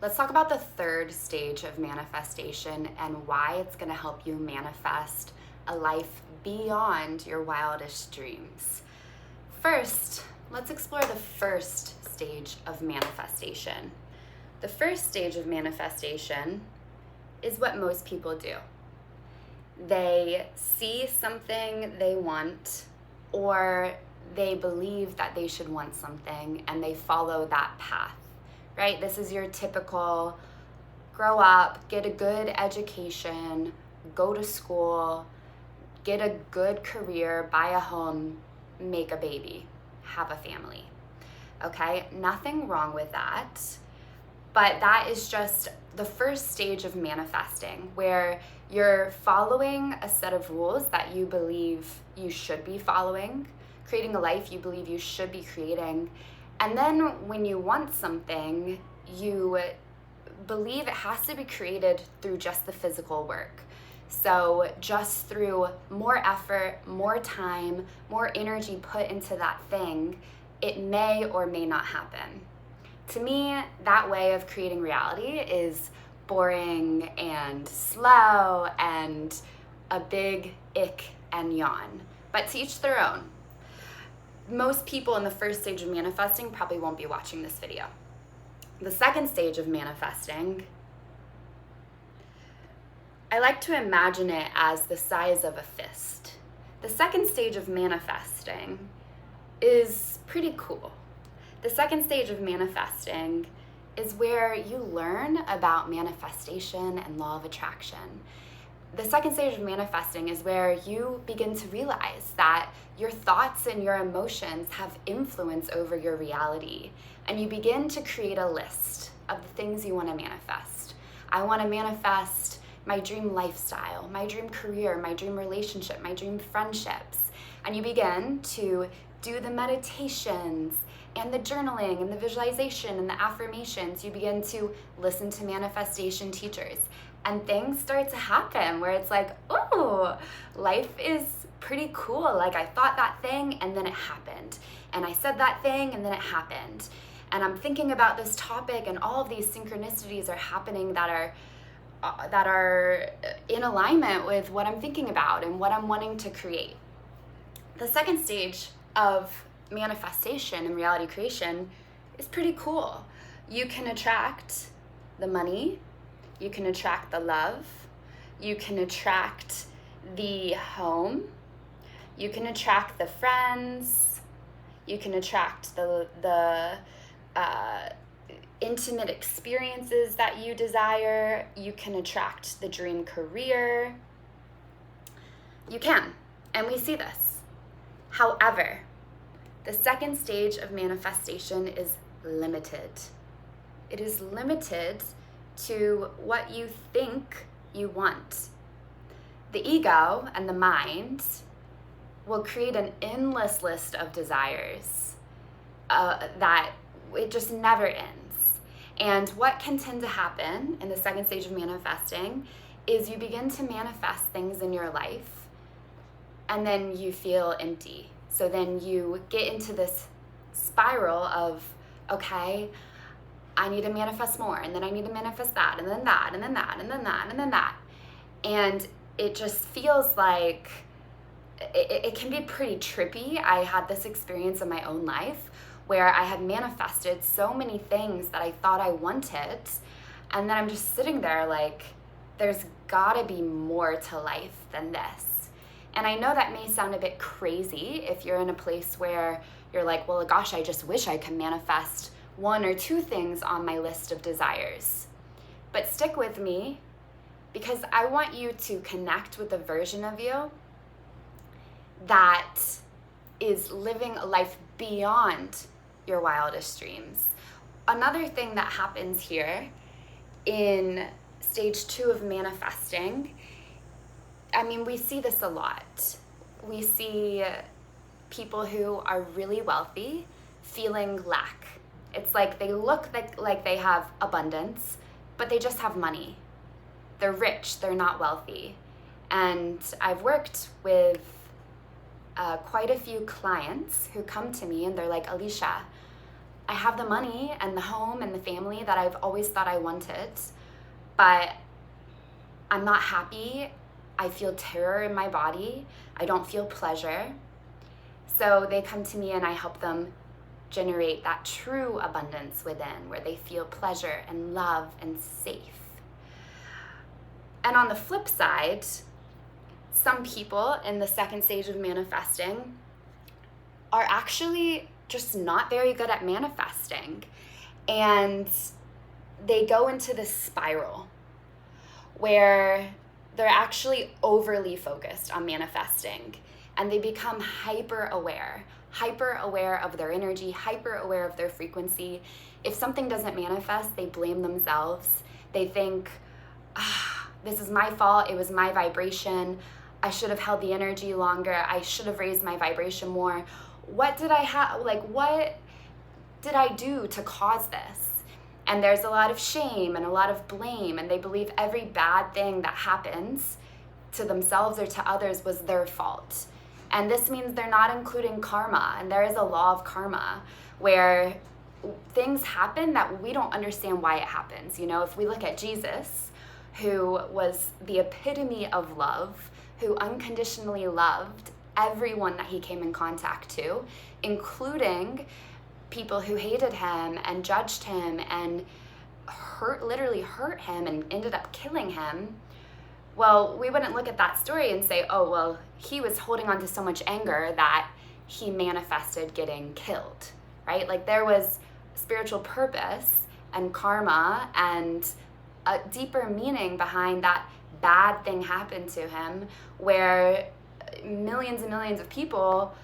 Let's talk about the third stage of manifestation and why it's going to help you manifest a life beyond your wildest dreams. First, let's explore the first stage of manifestation. The first stage of manifestation is what most people do. They see something they want, or they believe that they should want something, and they follow that path, right? This is your typical grow up, get a good education, go to school, get a good career, buy a home, make a baby, have a family. Okay, nothing wrong with that, but that is just the first stage of manifesting, where you're following a set of rules that you believe you should be following, creating a life you believe you should be creating. And then when you want something, you believe it has to be created through just the physical work. So just through more effort, more time, more energy put into that thing, it may or may not happen. To me, that way of creating reality is boring and slow and a big ick and yawn. But to each their own. Most people in the first stage of manifesting probably won't be watching this video. The second stage of manifesting, I like to imagine it as the size of a fist. The second stage of manifesting is pretty cool. The second stage of manifesting is where you learn about manifestation and law of attraction. The second stage of manifesting is where you begin to realize that your thoughts and your emotions have influence over your reality, and you begin to create a list of the things you want to manifest. I want to manifest my dream lifestyle, my dream career, my dream relationship, my dream friendships. And you begin to do the meditations and the journaling and the visualization and the affirmations. You begin to listen to manifestation teachers, and things start to happen where it's like, oh, life is pretty cool. Like, I thought that thing and then it happened, and I said that thing and then it happened, and I'm thinking about this topic, and all of these synchronicities are happening that are in alignment with what I'm thinking about and what I'm wanting to create. The second stage of manifestation and reality creation is pretty cool. You can attract the money, you can attract the love, you can attract the home, you can attract the friends, you can attract the intimate experiences that you desire, you can attract the dream career. You can, and we see this. However, the second stage of manifestation is limited. It is limited to what you think you want. The ego and the mind will create an endless list of desires that it just never ends. And what can tend to happen in the second stage of manifesting is you begin to manifest things in your life, and then you feel empty. So then you get into this spiral of, okay, I need to manifest more, and then I need to manifest that, and then that, and then that, and then that, and then that. And it just feels like it can be pretty trippy. I had this experience in my own life where I had manifested so many things that I thought I wanted, and then I'm just sitting there like, there's gotta be more to life than this. And I know that may sound a bit crazy if you're in a place where you're like, well, gosh, I just wish I could manifest one or two things on my list of desires. But stick with me, because I want you to connect with a version of you that is living a life beyond your wildest dreams. Another thing that happens here in stage 2 of manifesting, I mean, we see this a lot. We see people who are really wealthy feeling lack. It's like they look like they have abundance, but they just have money. They're rich, they're not wealthy. And I've worked with quite a few clients who come to me and they're like, Alicia, I have the money and the home and the family that I've always thought I wanted, but I'm not happy. I feel terror in my body. I don't feel pleasure. So they come to me and I help them generate that true abundance within, where they feel pleasure and love and safe. And on the flip side, some people in the second stage of manifesting are actually just not very good at manifesting. And they go into this spiral where they're actually overly focused on manifesting, and they become hyper aware of their energy, hyper aware of their frequency. If something doesn't manifest, they blame themselves. They think, this is my fault, it was my vibration, I should have held the energy longer, I should have raised my vibration more. What did what did I do to cause this? And there's a lot of shame and a lot of blame, and they believe every bad thing that happens to themselves or to others was their fault. And this means they're not including karma, and there is a law of karma where things happen that we don't understand why it happens. You know, if we look at Jesus, who was the epitome of love, who unconditionally loved everyone that he came in contact to, including people who hated him and judged him and literally hurt him and ended up killing him. Well, we wouldn't look at that story and say, oh, well, he was holding on to so much anger that he manifested getting killed, right? Like, there was spiritual purpose and karma and a deeper meaning behind that bad thing happened to him, where millions and millions of people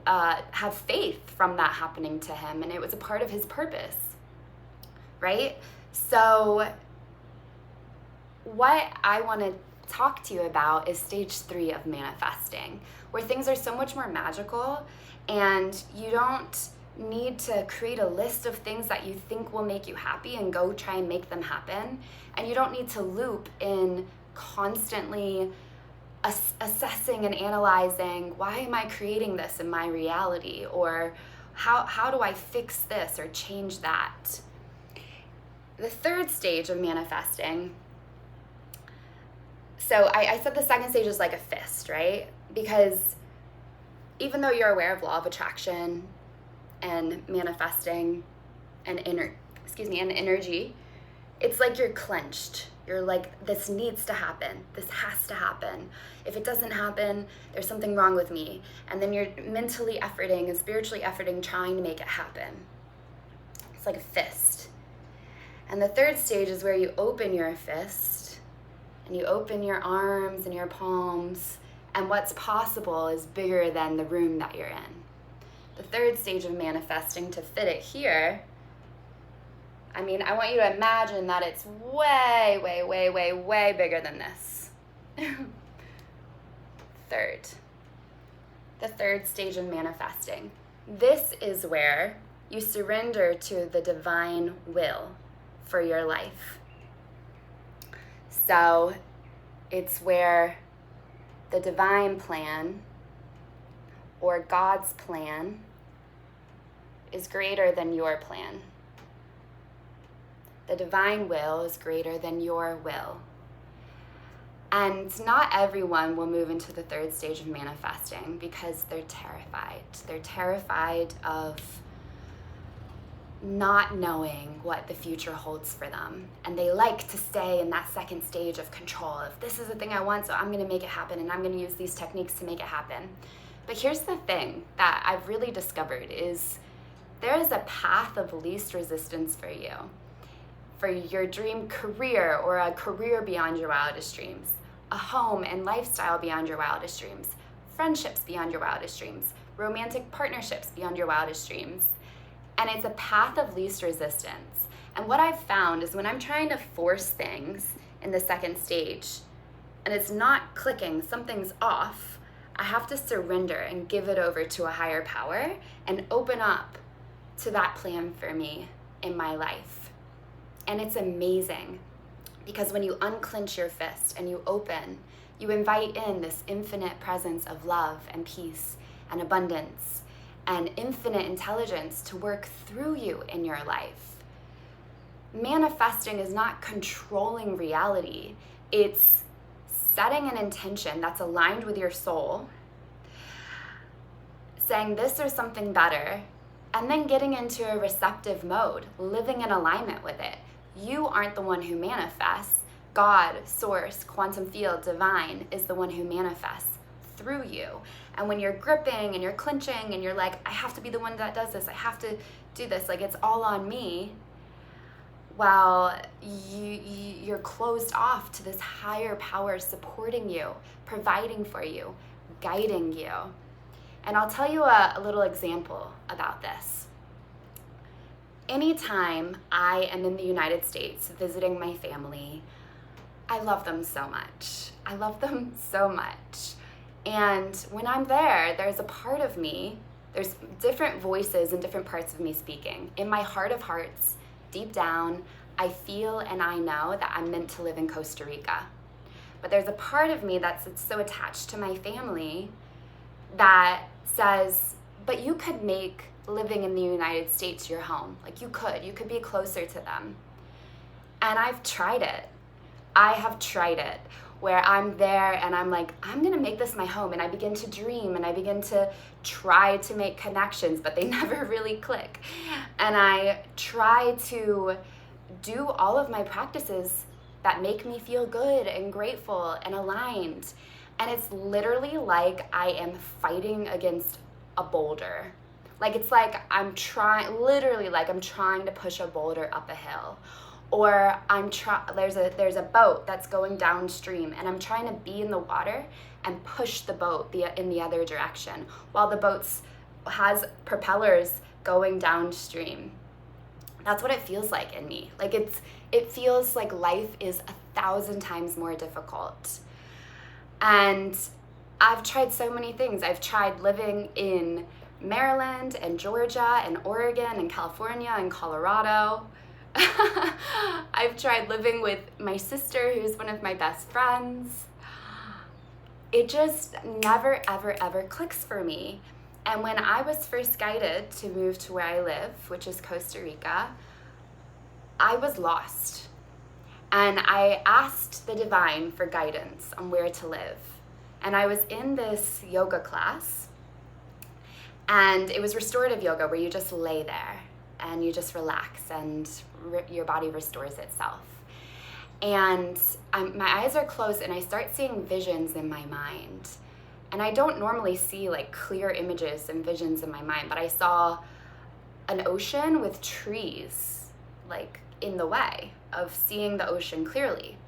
have faith from that happening to him, and it was a part of his purpose, right? So what I want to talk to you about is stage 3 of manifesting, where things are so much more magical, and you don't need to create a list of things that you think will make you happy and go try and make them happen. And you don't need to loop in constantly assessing and analyzing, why am I creating this in my reality? Or how do I fix this or change that? The third stage of manifesting, so I said the second stage is like a fist, right? Because even though you're aware of law of attraction and manifesting and energy, it's like you're clenched. You're like, this needs to happen. This has to happen. If it doesn't happen, there's something wrong with me. And then you're mentally efforting and spiritually efforting, trying to make it happen. It's like a fist. And the third stage is where you open your fist and you open your arms and your palms, and what's possible is bigger than the room that you're in. The third stage of manifesting, to fit it here, I mean, I want you to imagine that it's way, way, way, way, way bigger than this. The third stage of manifesting. This is where you surrender to the divine will for your life. So it's where the divine plan or God's plan is greater than your plan. The divine will is greater than your will. And not everyone will move into the third stage of manifesting because they're terrified. They're terrified of not knowing what the future holds for them. And they like to stay in that second stage of control. If this is the thing I want, so I'm going to make it happen, and I'm going to use these techniques to make it happen. But here's the thing that I've really discovered is there is a path of least resistance for you. For your dream career, or a career beyond your wildest dreams, a home and lifestyle beyond your wildest dreams, friendships beyond your wildest dreams, romantic partnerships beyond your wildest dreams. And it's a path of least resistance. And what I've found is when I'm trying to force things in the second stage and it's not clicking, something's off, I have to surrender and give it over to a higher power and open up to that plan for me in my life. And it's amazing because when you unclench your fist and you open, you invite in this infinite presence of love and peace and abundance. and infinite intelligence to work through you in your life. Manifesting is not controlling reality. It's setting an intention that's aligned with your soul, saying this or something better, and then getting into a receptive mode, living in alignment with it. You aren't the one who manifests. God, source, quantum field, divine is the one who manifests through you. And when you're gripping and you're clenching and you're like, I have to be the one that does this, I have to do this, like it's all on me, well, you're closed off to this higher power supporting you, providing for you, guiding you. And I'll tell you a little example about this. Anytime I am in the United States visiting my family, I love them so much. I love them so much. And when I'm there, there's a part of me, there's different voices and different parts of me speaking. In my heart of hearts, deep down, I feel and I know that I'm meant to live in Costa Rica. But there's a part of me that's so attached to my family that says, but you could make living in the United States your home. Like you could be closer to them. And I've tried it. I have tried it, where I'm there and I'm like, I'm gonna make this my home, and I begin to dream and I begin to try to make connections, but they never really click. And I try to do all of my practices that make me feel good and grateful and aligned. And it's literally like I am fighting against a boulder. Like it's like I'm trying to push a boulder up a hill. Or there's a boat that's going downstream and I'm trying to be in the water and push the boat in the other direction while the boat has propellers going downstream. That's what it feels like in me. Like it feels like life is 1,000 times more difficult. And I've tried so many things. I've tried living in Maryland and Georgia and Oregon and California and Colorado. I've tried living with my sister, who's one of my best friends. It just never, ever, ever clicks for me. And when I was first guided to move to where I live, which is Costa Rica, I was lost. And I asked the divine for guidance on where to live. And I was in this yoga class, and it was restorative yoga where you just lay there and you just relax and your body restores itself. And my eyes are closed and I start seeing visions in my mind. And I don't normally see like clear images and visions in my mind, but I saw an ocean with trees like in the way of seeing the ocean clearly.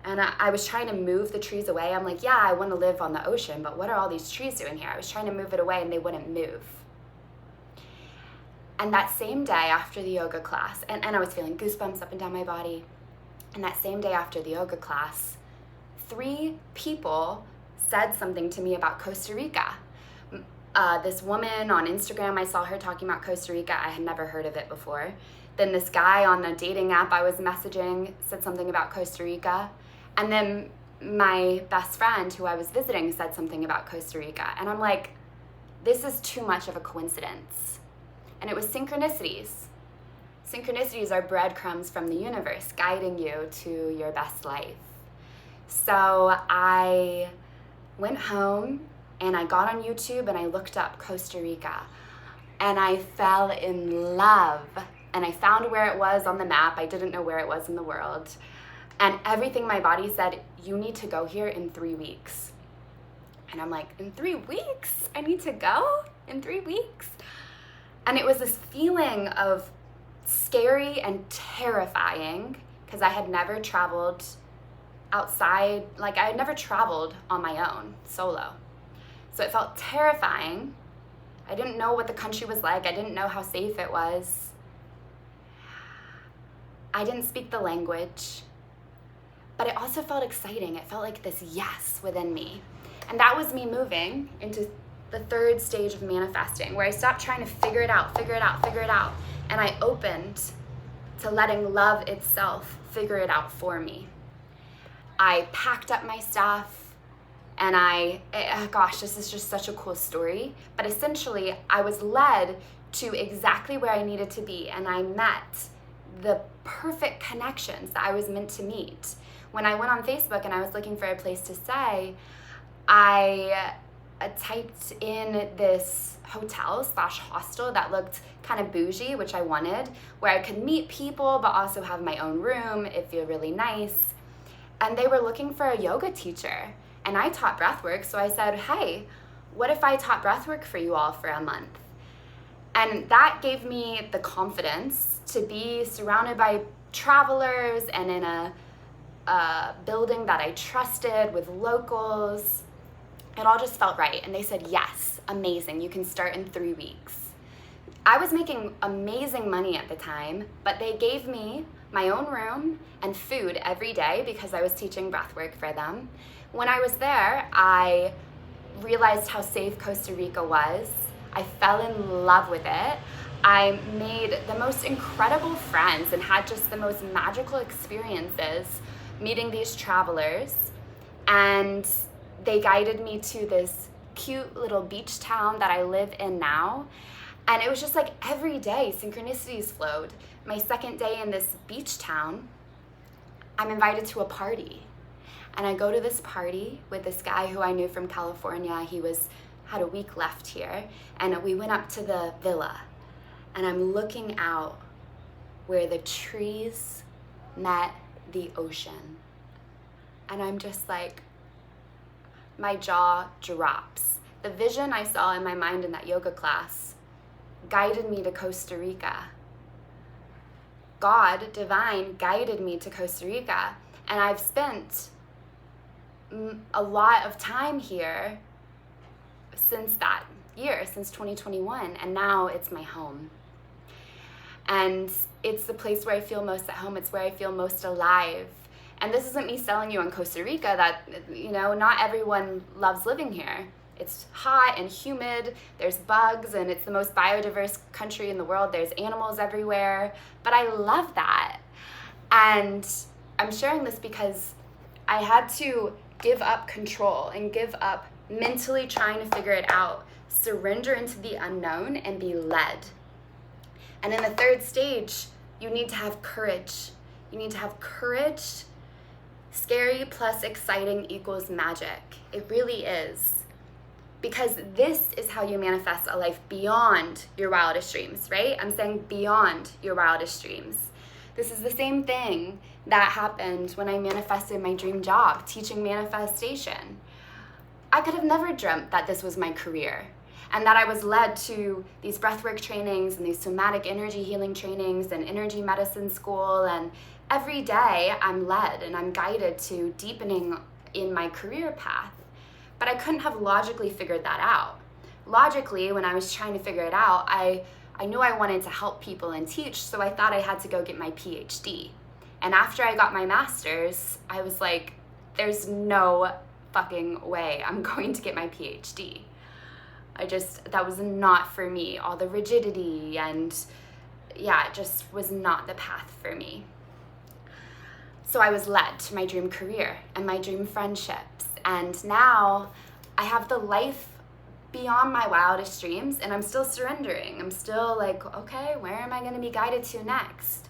And I was trying to move the trees away. I'm like, yeah, I want to live on the ocean, but what are all these trees doing here? I was trying to move it away and they wouldn't move. And that same day after the yoga class, and I was feeling goosebumps up and down my body. And that same day after the yoga class, 3 people said something to me about Costa Rica. This woman on Instagram, I saw her talking about Costa Rica. I had never heard of it before. Then this guy on the dating app I was messaging said something about Costa Rica. And then my best friend who I was visiting said something about Costa Rica. And I'm like, this is too much of a coincidence. And it was synchronicities. Synchronicities are breadcrumbs from the universe guiding you to your best life. So I went home and I got on YouTube and I looked up Costa Rica. And I fell in love. And I found where it was on the map. I didn't know where it was in the world. And everything my body said, you need to go here in 3 weeks. And I'm like, in 3 weeks? I need to go in 3 weeks? And it was this feeling of scary and terrifying because I had never traveled outside, like I had never traveled on my own, solo. So it felt terrifying. I didn't know what the country was like. I didn't know how safe it was. I didn't speak the language, but it also felt exciting. It felt like this yes within me. And that was me moving into the 3rd stage of manifesting, where I stopped trying to figure it out, and I opened to letting love itself figure it out for me. I packed up my stuff. And gosh, this is just such a cool story. But essentially, I was led to exactly where I needed to be, and I met the perfect connections that I was meant to meet. When I went on Facebook and I was looking for a place to stay, I typed in this hotel/hostel that looked kind of bougie, which I wanted, where I could meet people but also have my own room. It feel really nice. And they were looking for a yoga teacher, and I taught breathwork, so I said, hey, what if I taught breathwork for you all for a month? And that gave me the confidence to be surrounded by travelers and in a building that I trusted with locals. It all just felt right. And they said, yes, amazing, you can start in 3 weeks. I was making amazing money at the time, but they gave me my own room and food every day because I was teaching breathwork for them. When I was there, I realized how safe Costa Rica was. I fell in love with it. I made the most incredible friends and had just the most magical experiences meeting these travelers. And they guided me to this cute little beach town that I live in now. And it was just like every day, synchronicities flowed. My second day in this beach town, I'm invited to a party. And I go to this party with this guy who I knew from California. He had a week left here. And we went up to the villa. And I'm looking out where the trees met the ocean. And I'm just like, my jaw drops. The vision I saw in my mind in that yoga class guided me to Costa Rica. God, divine, guided me to Costa Rica. And I've spent a lot of time here since that year, since 2021, and now it's my home. And it's the place where I feel most at home. It's where I feel most alive. And this isn't me selling you on Costa Rica that, not everyone loves living here. It's hot and humid, there's bugs, and it's the most biodiverse country in the world. There's animals everywhere, but I love that. And I'm sharing this because I had to give up control and give up mentally trying to figure it out, surrender into the unknown and be led. And in the third stage, you need to have courage. You need to have courage. Scary plus exciting equals magic. It really is. Because this is how you manifest a life beyond your wildest dreams, right? I'm saying beyond your wildest dreams. This is the same thing that happened when I manifested my dream job, teaching manifestation. I could have never dreamt that this was my career and that I was led to these breathwork trainings and these somatic energy healing trainings and energy medicine school. And every day I'm led and I'm guided to deepening in my career path. But I couldn't have logically figured that out. Logically, when I was trying to figure it out, I knew I wanted to help people and teach, so I thought I had to go get my PhD. And after I got my master's, I was like, there's no fucking way I'm going to get my PhD. That was not for me. All the rigidity and it just was not the path for me. So I was led to my dream career and my dream friendships. And now I have the life beyond my wildest dreams, and I'm still surrendering. I'm still like, okay, where am I going to be guided to next?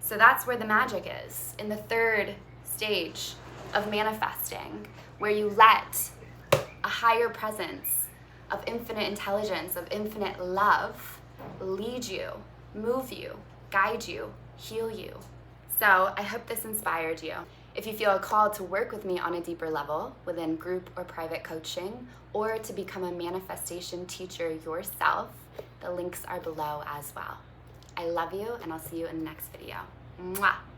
So that's where the magic is, in the third stage of manifesting, where you let a higher presence of infinite intelligence, of infinite love, lead you, move you, guide you, heal you. So I hope this inspired you. If you feel a call to work with me on a deeper level within group or private coaching, or to become a manifestation teacher yourself, the links are below as well. I love you, and I'll see you in the next video. Mwah!